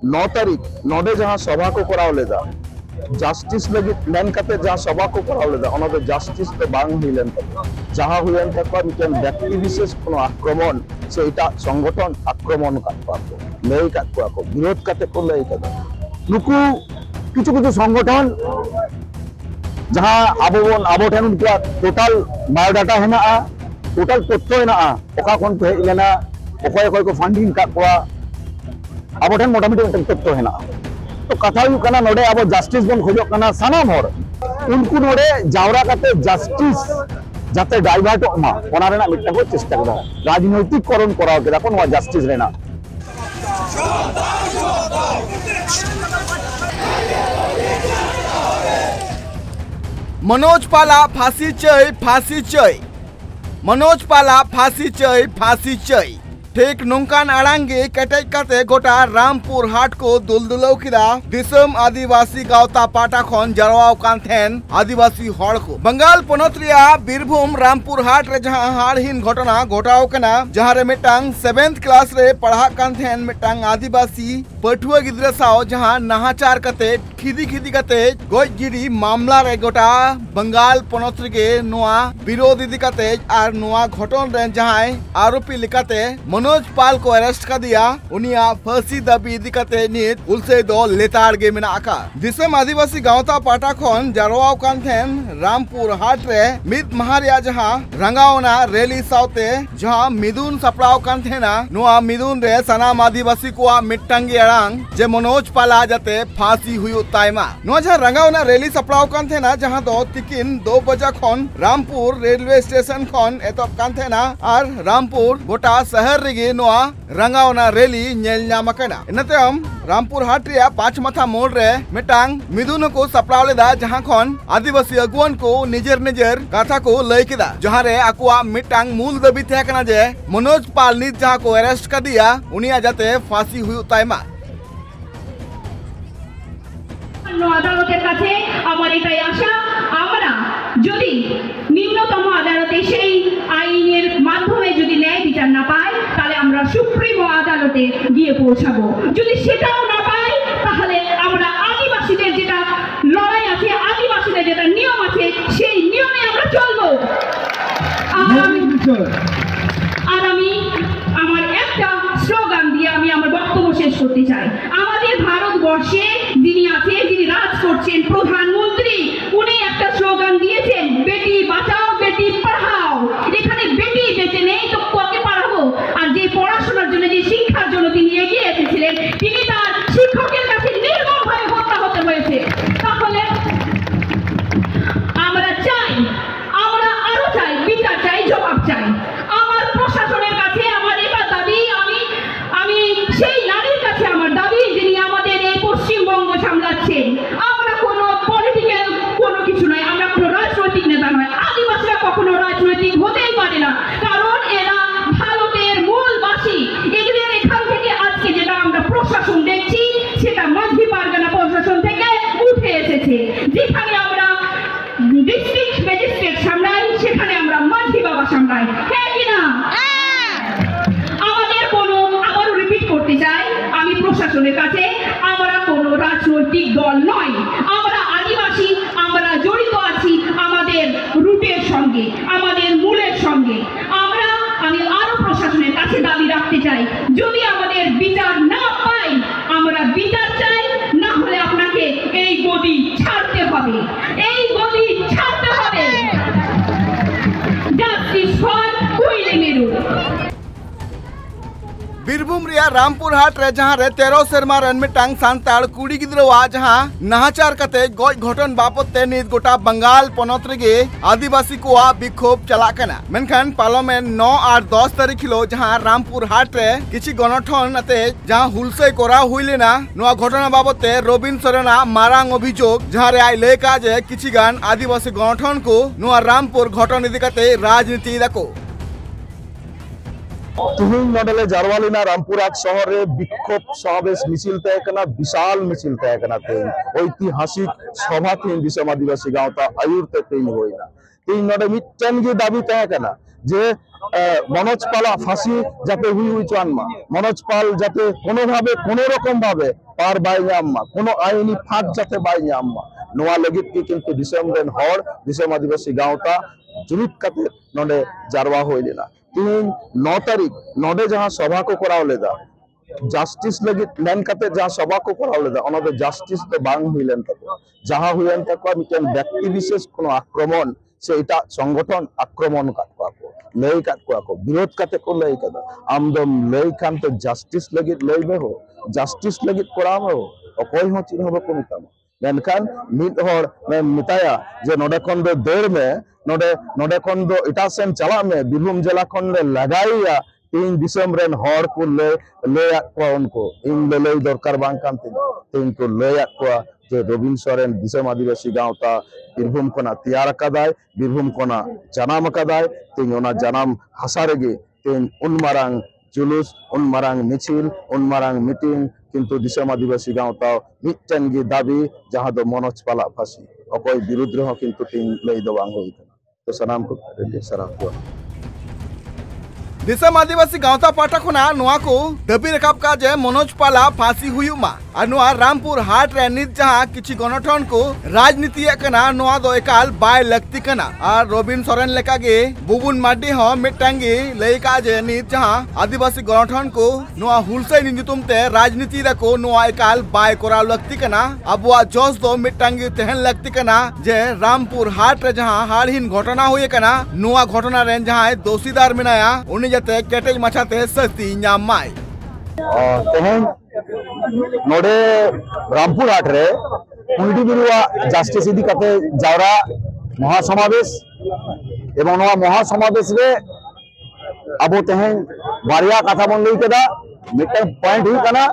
9 तारीख नोडे जहां सभा को कराव लेदा जस्टिस लगी मेन करते जहां सभा को कराव लेदा ओना दो जस्टिस तो बांग हुइलेन तक जहां हुइलेन तक मिटन व्यक्ति विशेष कोनो आक्रमण से एटा संगठन आक्रमण काटपा को लई काटपा को विरोध करते को लई काटपा नुकु किछु किछु संगठन जहां आबो ठेन उनका टोटल बायोडाटा हेना टोटल तथ्य हेना ओका कोन पे लेना ओकय ओकय को फंडिंग काटवा आबो ठेन मोटामुटी तथ्य हेना तो कथा हुकना नोडे आबो जस्टिस बन खोजो कना सानाम हर उनको नोडे जावरा करते जस्टिस जाते डाइवर्ट मा ओना रेना मिटटा को चेष्टा करा राजनैतिककरण कराव केदा कोन जस्टिस रेना मनोज पाला फांसी चय मनोज पाला फांसी चय ठीक नौकान आड़ांगे कटेज काते गोटा रामपुर हाट को दुलदुलाव किदा दिसम आदिवासी गावता पाटा खन जरवाव कान थेन आदिवासी हड़ को बंगाल पोनत रिया बीरभूम रामपुर हाट रे जहां हाड़हीन घटना घटाव कना जहां रे मिटांग 7th क्लास रे पढ़ा कान थेन मिटांग आदिवासी पठुआ गिद्रा साव जहां नाहाचार कते खिदी कते गोज गिरी मामला रे गोटा बंगाल पोनत रे नोआ विरोध इदी कते आर नोआ घटन रे जहां आरोपी लिकाते मनोज पाल को अरेस्ट कर दिया उनिया फांसी दाबी इदी कते नित उलसे दो लेतार गे मेना आका दिसम आदिवासी गावता पाटा खन जारवाव कान थेन रामपुर हाट रे मिद महारिया जहां रंगावना रैली सावते जहां मिदुन सपड़ाव कान थेना नोआ मिदुन रे सनाम आदिवासी को मिट्टांगी अड़ांग जे मनोज पाला जाते फांसी हुई ताइमा नोआ जहां रंगावना रैली सपड़ाव कान थेना जहां दो तिकिन 2 बजा खन रामपुर रेलवे स्टेशन खन एतब कान थेना आर रामपुर गोटा शहर रेगे नोआ रंगावना रैली नेल नाम कना इनतेम रामपुर हाट रिया 5 माथा मोड़ रे मिटांग मिदुन को सपड़ाव लेदा जहां खन आदिवासी अगुवन को निजर कथा को लय केदा जहां रे आकुआ मिटांग मूल दाबी थे कना जे मनोज पाल नित जहां को अरेस्ट कर दिया उनिया जाते फांसी हुई ताइमा আদালতের কাছে আমার এটাই আশা আমরা যদি নিম্নতম আদালতে সেই আইনের মাধ্যমে যদি ন্যায় বিচার না পাই তাহলে আমরা সুপ্রিম আদালতে গিয়ে পৌঁছাবো যদি সেটাও না পাই তাহলে আমরা আদিবাসীদের যেটা লড়াই আছে আদিবাসীদের যেটা নিয়ম আছে সেই নিয়মে আমরা চলবো আর আমি আমার একটা স্লোগান দিয়ে আমি আমার বক্তব্য শেষ করতে চাই আমাদের ভারতবর্ষে যিনি আছে যিনি রাজ করছেন প্রধানমন্ত্রী উনি একটা স্লোগান দিয়েছেন বেটি বাঁচাও বেটি পড়াও এখানে বেটি বেঁচে নেই তো কাকে পড়াবো আর যে পড়াশোনার জন্য যে শিক্ষার জন্য তিনি এগিয়ে এসেছিলেন তিনি তার শিক্ষকের কাছে নির্মমভাবে হত্যা হতে হয়েছে তাহলে আমরা আরো চাই বিচার চাই জবাব চাই আমার প্রশাসনের কাছে আমার এবার দাবি আমি সেই নারীর কাছে আমার দাবি যিনি আমাদের এই পশ্চিমবঙ্গ সামলাচ্ছেন আমরা কোনো পলিটিক্যাল কোনো কিছু নয় আমরা কোনো রাজনৈতিক নেতা নয় আদিবাসীরা কখনো রাজনৈতিক হতেই পারে না কারণ এরা ভারতের মূলবাসী এদের এখান থেকে আজকে যেটা আমরা প্রশাসন দেখছি সেটা মাঝি পারগানা প্রশাসন থেকে উঠে এসেছে যেখানে আমরা ডিস্ট্রিক্ট ম্যাজিস্ট্রেট সামলাই সেখানে আমরা মাঝি বাবা সামলাই হ্যাঁ কিনা আমাদের কোনো আবারও রিপিট করতে চাই আমি প্রশাসনের কাছে আমরা কোনো রাজনৈতিক দল নয় আমরা আদিবাসী আমরা জড়িত আছি আমাদের রুটের সঙ্গে আমাদের মূলের সঙ্গে আমি আরো প্রশাসনের কাছে দাবি রাখতে চাই যদি আমাদের বিচার না পাই আমরা বিচার চাই না হলে আপনাকে এই গদি ছাড়তে হবে জাস্টিস ফর কুইলি মেরু बीरभूम रिया रामपुर हाट रे जहां रे 13 सेरमा रन मिटांग सांताड़ कुड़ी गिद्रवा जहां नाहाचार कते गज घटन बाबत ते नित गोटा बंगाल पोनत रेगे आदिवासी को विक्षोभ चला कना मेनखान पार्लियामेंट 9 और 10 तारीख हिलो जहां रामपुर हाट रे किछि गणठन अते जहां हुलसे करा हुइलेना नोआ घटना बाबत ते रबिन सरना मारांग अभियोग जहां रे आइ लेका जे किछि गान आदिवासी गणठन को नोआ रामपुर घटन इदी कते राजनीति दाको तुहिन नडले जारवालिना रामपुरहाट शहर रे विक्षोभ समावेश मिছিল तहकना विशाल मिছিল तहकना तेन ऐतिहासिक सभा तेन दिसम आदिवासी गावता आयुर ते तेन होइना तेन नडे मिटन गे दाबी तहकना যে मनोज पाला फांसी जाते हुई हुई चान मा मनोज पाल जाते कोनो भावे कोनो रकम भावे पार बाय नाम मा कोनो आईनी फाक जाते बाय नाम मा नोआ लगित की किंतु दिसम रेन हर दिसम आदिवासी गांवता जुमित कते नोडे जारवा होय लेना 9 तारीख नोडे जहां सभा को कराव लेदा जस्टिस लगित मेन कते जहां सभा को कराव लेदा ओना दो जस्टिस तो बांग हुइलेन तको जहां हुइलेन तको मिटेन व्यक्ति विशेष कोनो आक्रमण से इटा संगठन आक्रमण काटवा को लई काटवा को विरोध कते को लई कदा आम दो लई खान तो जस्टिस लगित लई बे हो जस्टिस लगित कराव हो अकोय हो चिन्ह बको मिताम मेनखान मिद हर मैं मिताया जे नोडे खन दो दौड़ में नोडे खन दो इटा सेन चला में बीरभूम जिला खन लगाइया तीन दिसम रेन हर को ले उनको इन लई दरकार बांग कान तीन को ले जे रबिन सोरेन दिसम आदिवासी गांवता बीरभूम कोना तैयार कदाय बीरभूम कोना जनाम कदाय तीन ओना जनाम हासा रेगे तीन उनमारांग जुलूस उनमारांग मिছিল उनमारांग मीटिंग किंतु दिसम आदिवासी गांवता मिटन गी दाबी जहां दो मनोज पाला फांसी अकोय विरुद्ध रह किंतु तीन लई दो बांग होई तो सनाम को सरा को दिसम आदिवासी गांवता पाटा खुना नुआ को दबी रकाब का जे मनोज पाला फांसी हुयुमा और नुआ रामपुर हाट रे नित जहां किछि गणठन को राजनीति कना नुआ दो एकाल बाय लगती कना और रबिन सोरेन लेका गे बुबुन माडी हो मिटांगी लेका जे नित जहां आदिवासी गणठन को नुआ हुलसे निजुतुम ते राजनीति रको नुआ एकाल बाय कोरा लगती कना अबुआ जोस दो मिटांगी तहन लगती कना जे रामपुर हाट रे जहां हाड़हीन घटना हुए कना नुआ घटना रे जहां दोषीदार मिनाया उनी जते केटेज मछाते सस्ती ᱧᱟᱢᱟᱭ तेहन नोडे रामपुर हाट रे कुंडी बिरुआ जस्टिस इदी कते जावरा महासमावेश एवं नोआ महासमावेश रे अबो तेहन बारिया कथा बन लई केदा मिटन पॉइंट हुई कना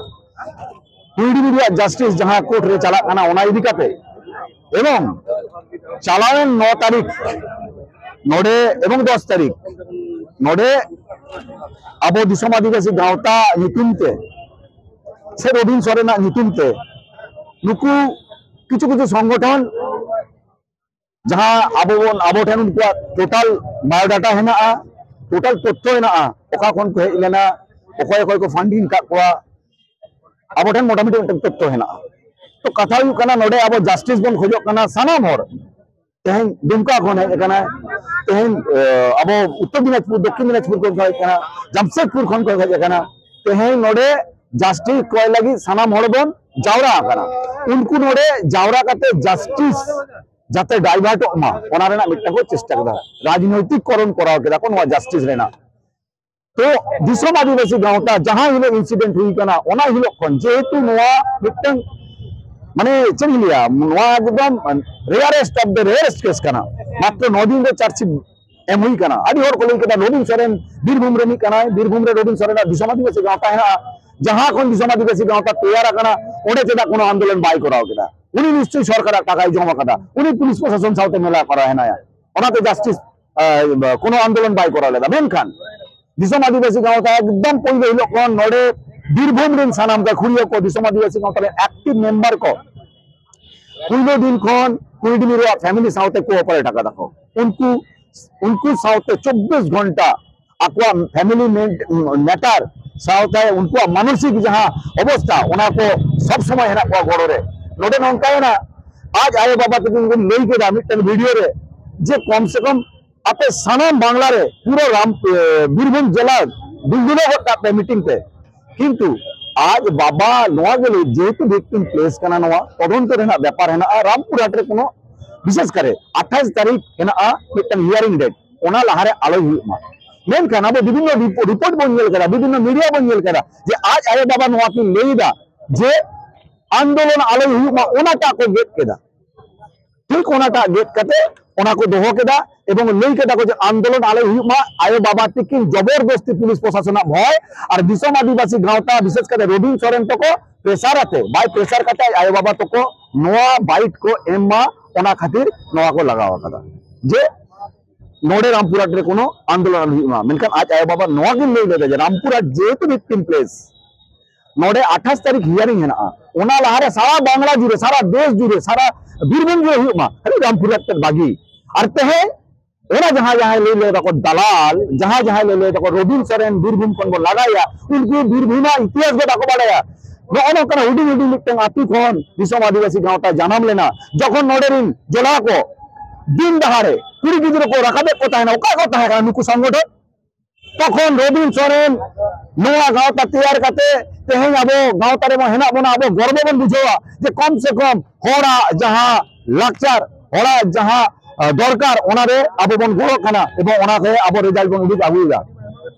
कुंडी बिरुआ जस्टिस जहां कोर्ट रे चला कना ओना इदी कते एवं चलावेन 9 तारीख नोडे एवं 10 तारीख नोडे अबो दिसम आदिवासी गांवता नितुमते से रबिन सोरेना नितुमते नुकु किछु किछु संगठन जहां अबो ठेन उनको टोटल बायोडाटा हेना टोटल तथ्य हेना ओका कोन को हेलेना ओखय को फंडिंग का को अबो ठेन मोटामोटी तथ्य हेना तो कथा हु कना नोडे अबो जस्टिस बन खोजो कना सानाम हर तेहन दुमका कोन है कना तेहन अब उत्तर दिनाजपुर दक्षिण दिनाजपुर को जमशेदपुर खन को तेहन नोडे जस्टिस को लगी सानाम हड़बन जावरा कना उनको नोडे जावरा करते जस्टिस जाते डाइवर्ट मा ओना रेना मिटन को चेष्टा करा राजनीतिक करण कराव केदा कोन जस्टिस रेना तो दिसम आदिवासी गांवता जहां हिलो इंसिडेंट हुई कना ओना हिलो खन जेतु नोआ मिटन माने चेन लिया नोआ एकदम rarest of the rarest case कना मात्र 9 दिन रे चार्जशीट एम हुई कना आदि हर को लई केदा रबिन सोरेन बीरभूम रे नि कना बीरभूम रे रबिन सोरेन दिसम आदिवासी गांवता है जहां कोन दिसम आदिवासी गांवता तैयार कना ओडे चेदा कोनो आंदोलन बाय कराव केदा उनी निश्चय सरकार टाका जमा कदा उनी पुलिस प्रशासन साथे मेला करा है ना ओनाते जस्टिस कोनो आंदोलन बाय करा लेदा मेनखान दिसम आदिवासी गांवता एकदम पहिले हिलो कोन नोडे बीरभूम रेन सानाम का खुरियो को दिसम आदिवासी गांवता एक्टिव मेंबर को पुलो दिन खन कुइडी मिरुआ फैमिली साथे कोऑपरेट का देखो उनको साथे 24 घंटा अक्वा फैमिली मैटर साथे उनको मानसिक जहां अवस्था उना को सब समय हेना को गोड़ो रे नोडे नंका ना आज आए बाबा तो उनको लेई के मिटन वीडियो रे जे कम से कम आपे सानाम बांग्ला रे पूरा राम बीरभूम जिला दुलदुलो होता मीटिंग पे किंतु आज बाबा नोआ गेले जेतु विक्टिम प्लेस कना नोआ तदंत रेना व्यापार हेना रामपुर हाट रे कोनो विशेष करे 28 तारीख हेना मिटन हियरिंग डेट ओना लहारे आलो हुमा मेन खाना बे विभिन्न रिपोर्ट बन गेल करा विभिन्न मीडिया बन गेल करा जे आज आए बाबा नोआ की लेदा जे आंदोलन आलो हुमा ओना ता को गेट केदा ठीक ओना ता गेट कते ओना को दोहो केदा एवं लई केदा को जे आंदोलन आलो हुमा आयो बाबा तिकिन जबरदस्ती पुलिस प्रशासन भय और दिसम आदिवासी गांवता विशेष करे रबिन सोरेन तो को प्रेशर आते बाय प्रेशर कते आयो बाबा तो को नोआ बाइट को एम्मा ओना खातिर नोआ को लगावा कदा जे नोडे रामपुर हाट रे कोनो आंदोलन हुमा मेनखान आज आयो बाबा नोआ गिन लई दे जे रामपुर हाट जेतु विक्टिम प्लेस नोडे 28 तारीख हियरिंग हेना ओना लहारे सारा बांग्ला जुड़े सारा देश जुड़े सारा बीरभूम जुड़े हुमा अरे रामपुर हाट बागी और तेहे ओना जहां जहां ले ले को दलाल जहां जहां ले ले को रबिन सोरेन बीरभूम खन बो लगाया उनको बीरभूमा इतिहास गो बाको बाड़ाया नोनो कना हुडी हुडी मिटन आतु खन दिसम आदिवासी गांवता जानम लेना जखन नोडेरिन जोला को दिन दहाड़े कुड़ी गिद्रा को राखाबे को ताहेना ओका को ताहेना नुकु संगठन तखन रबिन सोरेन नोआ गांवता तैयार करते तेहेन अब गांवता रे हेना बना अब गर्व बन बुझवा जे कम से कम होड़ा जहां लाक्चर होड़ा जहां दरकार ओनारे अब बन गड़ो कना एवं ओनाते अब रिजल्ट बन उदुग आगुदा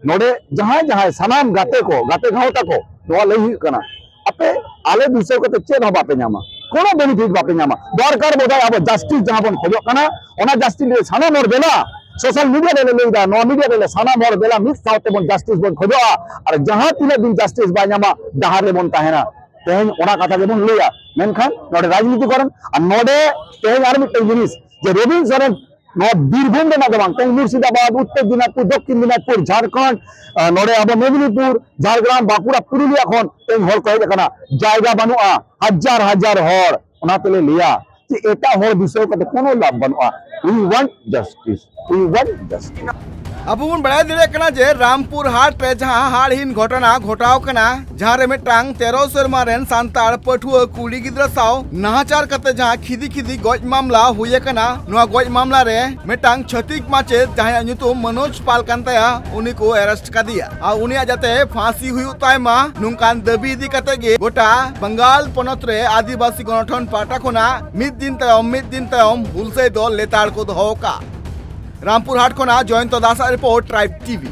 नोडे जहां जहां सानाम गाते गांवता को नोआ लई हुई कना अपे आले विषय को चेद हो बापे नामा कोनो बेनिफिट बापे नामा दरकार बोधा अब जस्टिस जहां बन खोजो कना ओना जस्टिस सानाम और बेला सोशल मीडिया ले लेदा नो मीडिया ले सानाम और बेला मिस साउते बन जस्टिस बन खोजो और जहां तिना दिन जस्टिस बा नामा डहार रे बन ताहेना तेहेन ओना कथा के बन लइया मेनखान नोडे राजनीति करन और नोडे तेहेन आर मिटन जिनिस जे रबिन सोरेन नो बीरभूम रे ना दबांग तेहेन मुर्शिदाबाद उत्तर दिनाजपुर दक्षिण दिनाजपुर झारखंड नोडे अब मेदिनीपुर झारग्राम बांकुड़ा पुरुलिया खन तेहेन हर को हेज कना जायगा बनुआ हजार हजार हर ओना तेले लिया कि एटा हर विषय को कोनो लाभ बनुआ वी वांट जस्टिस अब बन बड़ा दिले कना जे रामपुर हाट रे जहां हाड़हीन घटना घटाव कना जहां रे मिटांग 13 सेरमा रेन सांतार पठुआ कुड़ी गिद्रा साव नाहाचार कते जहां खिदी खिदी गज मामला हुए कना नोआ गज मामला रे मिटांग छतिक माचे जहां नुतुम मनोज पाल कांताया उनी को अरेस्ट का दिया आ उनी जाते फांसी हुई तायमा नुकान दबी इदी कते गे गोटा बंगाल पनत रे आदिवासी गणठन पाटा खना मिद दिन तायम हुलसे दल लेताड़ को दोका रामपुर हाट खना जयंत दास रिपोर्ट ट्राइब टीवी।